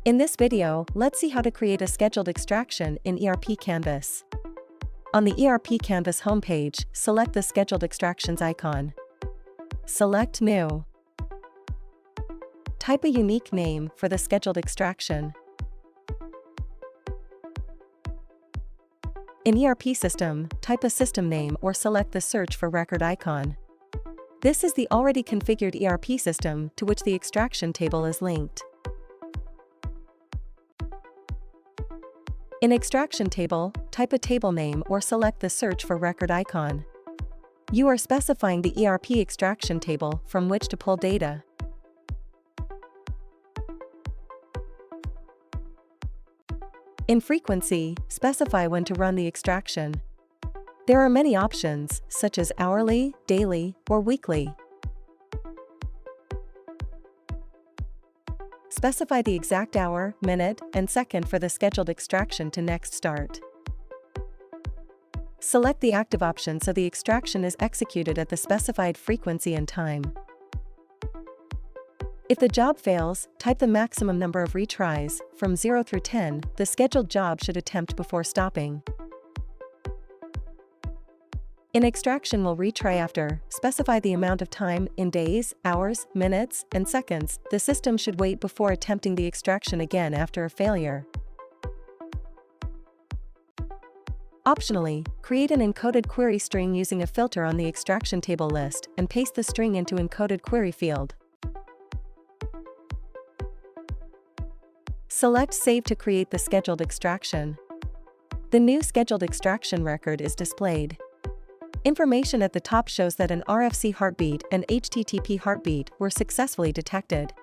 In this video, let's see how to create a scheduled extraction in ERP Canvas. On the ERP Canvas homepage, select the Scheduled Extractions icon. Select New. Type a unique name for the scheduled extraction. In ERP System, type a system name or select the Search for Record icon. This is the already configured ERP system to which the extraction table is linked. In Extraction Table, type a table name or select the Search for Record icon. You are specifying the ERP extraction table from which to pull data. In Frequency, specify when to run the extraction. There are many options, such as hourly, daily, or weekly. Specify the exact hour, minute, and second for the scheduled extraction to next start. Select the active option so the extraction is executed at the specified frequency and time. If the job fails, type the maximum number of retries, from 0 through 10, the scheduled job should attempt before stopping. In Extraction will retry after, specify the amount of time, in days, hours, minutes, and seconds, the system should wait before attempting the extraction again after a failure. Optionally, create an encoded query string using a filter on the extraction table list and paste the string into encoded query field. Select Save to create the scheduled extraction. The new scheduled extraction record is displayed. Information at the top shows that an RFC heartbeat and HTTP heartbeat were successfully detected.